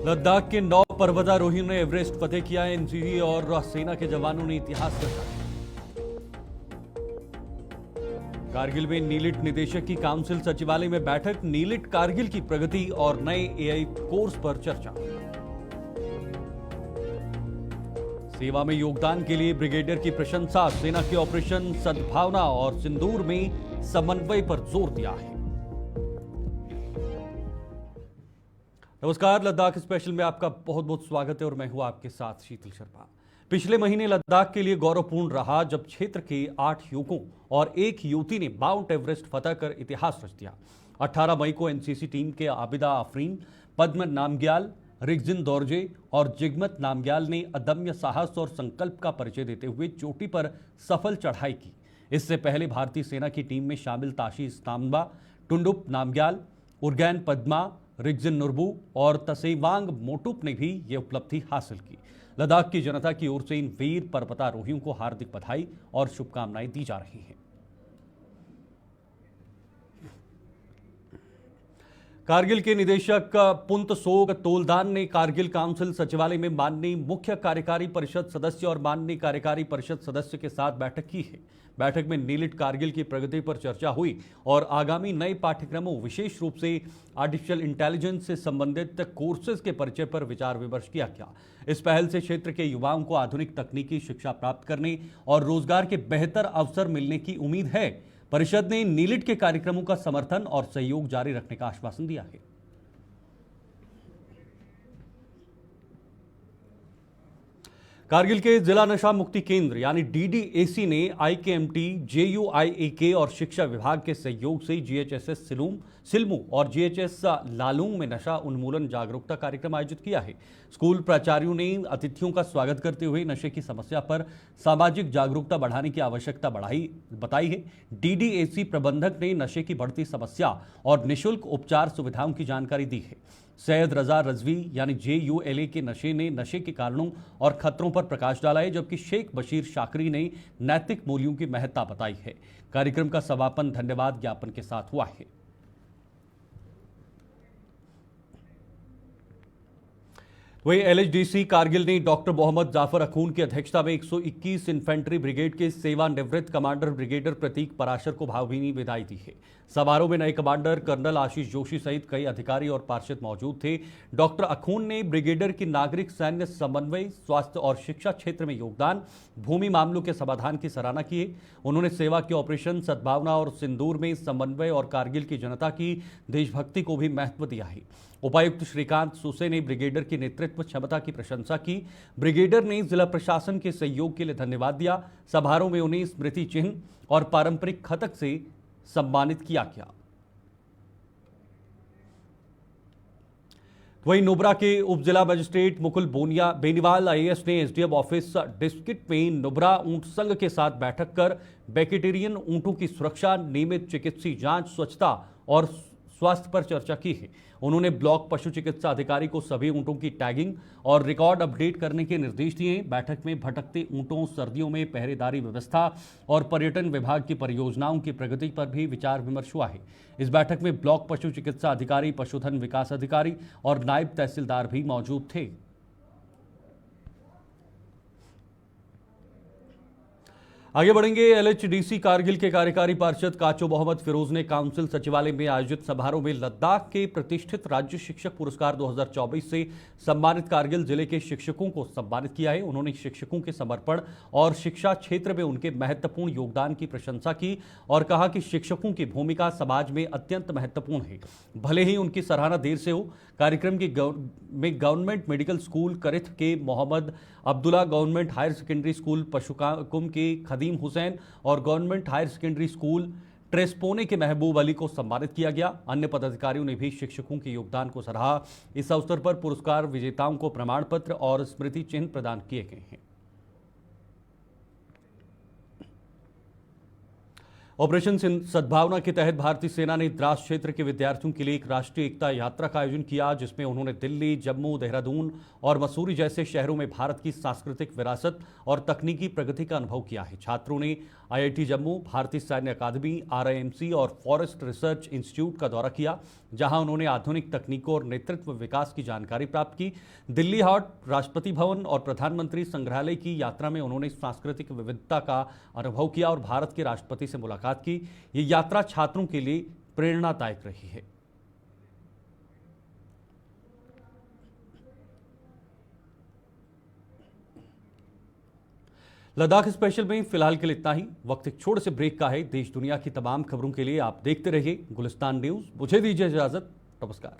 लद्दाख के 9 पर्वतारोहियों ने एवरेस्ट फतेह किया। एनसीसी और सेना के जवानों ने इतिहास रचा। कारगिल में नीलिट निदेशक की काउंसिल सचिवालय में बैठक। नीलिट कारगिल की प्रगति और नए एआई कोर्स पर चर्चा। सेवा में योगदान के लिए ब्रिगेडियर की प्रशंसा। सेना के ऑपरेशन सद्भावना और सिंदूर में समन्वय पर जोर दिया है। नमस्कार, लद्दाख स्पेशल में आपका बहुत बहुत स्वागत है और मैं हूं आपके साथ शीतल शर्मा। पिछले महीने लद्दाख के लिए गौरवपूर्ण रहा जब क्षेत्र के 8 युवकों और एक युवती ने माउंट एवरेस्ट फतह कर इतिहास रच दिया। 18 मई को एनसीसी टीम के आबिदा आफरीन, पद्म नामग्याल, रिगजिन दोरजे और जिगमत नामग्याल ने अदम्य साहस और संकल्प का परिचय देते हुए चोटी पर सफल चढ़ाई की। इससे पहले भारतीय सेना की टीम में शामिल ताशी स्ताम्बा, टुंडुप नामग्याल, उर्गैन पद्मा, रिगजिन नुरबू और तसेवांग मोटुप ने भी ये उपलब्धि हासिल की। लद्दाख की जनता की ओर से इन वीर पर्वतारोहियों को हार्दिक बधाई और शुभकामनाएं दी जा रही हैं। कारगिल के निदेशक पुंतसोग तोलदान ने कारगिल काउंसिल सचिवालय में माननीय मुख्य कार्यकारी परिषद सदस्य और माननीय कार्यकारी परिषद सदस्य के साथ बैठक की है। बैठक में नीलिट कारगिल की प्रगति पर चर्चा हुई और आगामी नए पाठ्यक्रमों, विशेष रूप से आर्टिफिशियल इंटेलिजेंस से संबंधित कोर्सेज के परिचय पर विचार विमर्श किया गया। इस पहल से क्षेत्र के युवाओं को आधुनिक तकनीकी शिक्षा प्राप्त करने और रोजगार के बेहतर अवसर मिलने की उम्मीद है। परिषद ने नीलिट के कार्यक्रमों का समर्थन और सहयोग जारी रखने का आश्वासन दिया है। कारगिल के जिला नशा मुक्ति केंद्र यानी डीडीएसी ने आईकेएमटी, जेयूआईएके और शिक्षा विभाग के सहयोग से जीएचएसएस सिल्मू और जीएचएस लालूंग में नशा उन्मूलन जागरूकता कार्यक्रम आयोजित किया है। स्कूल प्राचार्यों ने अतिथियों का स्वागत करते हुए नशे की समस्या पर सामाजिक जागरूकता बढ़ाने की आवश्यकता बताई है। डीडीएसी प्रबंधक ने नशे की बढ़ती समस्या और निःशुल्क उपचार सुविधाओं की जानकारी दी है। सैयद रजा रजवी यानी जेयूएलए के नशे के कारणों और खतरों पर प्रकाश डाला है, जबकि शेख बशीर शाकरी ने नैतिक मूल्यों की महत्ता बताई है। कार्यक्रम का समापन धन्यवाद ज्ञापन के साथ हुआ है। वहीं एलएचडीसी कारगिल ने डॉक्टर मोहम्मद जाफर अखून की अध्यक्षता में 121 इन्फेंट्री ब्रिगेड के सेवानिवृत्त कमांडर ब्रिगेडियर प्रतीक पराशर को भावभीनी विदाई दी है। समारोह में नए कमांडर कर्नल आशीष जोशी सहित कई अधिकारी और पार्षद मौजूद थे। डॉक्टर अखून ने ब्रिगेडियर की नागरिक सैन्य समन्वय, स्वास्थ्य और शिक्षा क्षेत्र में योगदान, भूमि मामलों के समाधान की सराहना की है। उन्होंने सेवा के ऑपरेशन सद्भावना और सिंदूर में समन्वय और कारगिल की जनता की देशभक्ति को भी महत्व दिया है। उपायुक्त श्रीकांत सुसे ने ब्रिगेडियर की नेतृत्व क्षमता की प्रशंसा की। ब्रिगेडियर ने जिला प्रशासन के सहयोग के लिए धन्यवाद दिया। समारोह में उन्हें स्मृति चिन्ह और पारंपरिक खतक से सम्मानित किया गया। वहीं नुब्रा के उप जिला मजिस्ट्रेट मुकुल बेनीवाल आईएएस ने एसडीएम ऑफिस डिस्ट्रिक्ट में नुब्रा ऊंट संघ के साथ बैठक कर वेजिटेरियन ऊंटों की सुरक्षा, नियमित चिकित्सीय जांच, स्वच्छता और स्वास्थ्य पर चर्चा की है। उन्होंने ब्लॉक पशु चिकित्सा अधिकारी को सभी ऊंटों की टैगिंग और रिकॉर्ड अपडेट करने के निर्देश दिए। बैठक में भटकते ऊंटों, सर्दियों में पहरेदारी व्यवस्था और पर्यटन विभाग की परियोजनाओं की प्रगति पर भी विचार विमर्श हुआ है। इस बैठक में ब्लॉक पशु चिकित्सा अधिकारी, पशुधन विकास अधिकारी और नायब तहसीलदार भी मौजूद थे। आगे बढ़ेंगे। एलएचडीसी कारगिल के कार्यकारी पार्षद काचो मोहम्मद फिरोज ने काउंसिल सचिवालय में आयोजित समारोह में लद्दाख के प्रतिष्ठित राज्य शिक्षक पुरस्कार 2024 से सम्मानित कारगिल जिले के शिक्षकों को सम्मानित किया है। उन्होंने शिक्षकों के समर्पण और शिक्षा क्षेत्र में उनके महत्वपूर्ण योगदान की प्रशंसा की और कहा कि शिक्षकों की भूमिका समाज में अत्यंत महत्वपूर्ण है, भले ही उनकी सराहना देर से हो। कार्यक्रम में गवर्नमेंट मेडिकल स्कूल करिथ के Mohammad Abdullah, government higher secondary school पशुकुम के खदीम हुसैन और गवर्नमेंट हायर सेकेंडरी स्कूल ट्रेस्पोने के महबूब अली को सम्मानित किया गया। अन्य पदाधिकारियों ने भी शिक्षकों के योगदान को सराहा। इस अवसर पर पुरस्कार विजेताओं को प्रमाण पत्र और स्मृति चिन्ह प्रदान किए गए हैं। ऑपरेशन सद्भावना के तहत भारतीय सेना ने द्रास क्षेत्र के विद्यार्थियों के लिए एक राष्ट्रीय एकता यात्रा का आयोजन किया, जिसमें उन्होंने दिल्ली, जम्मू, देहरादून और मसूरी जैसे शहरों में भारत की सांस्कृतिक विरासत और तकनीकी प्रगति का अनुभव किया है। छात्रों ने आईआईटी जम्मू, भारतीय सैन्य अकादमी, आरआईएमसी और फॉरेस्ट रिसर्च इंस्टीट्यूट का दौरा किया, जहां उन्होंने आधुनिक तकनीकों और नेतृत्व विकास की जानकारी प्राप्त की। दिल्ली हाट, राष्ट्रपति भवन और प्रधानमंत्री संग्रहालय की यात्रा में उन्होंने सांस्कृतिक विविधता का अनुभव किया और भारत के राष्ट्रपति से मुलाकात की। ये यात्रा छात्रों के लिए प्रेरणादायक रही है। लद्दाख स्पेशल में फिलहाल के लिए इतना ही। वक्त एक छोटे से ब्रेक का है। देश दुनिया की तमाम खबरों के लिए आप देखते रहिए गुलिस्तान न्यूज। मुझे दीजिए इजाजत। नमस्कार।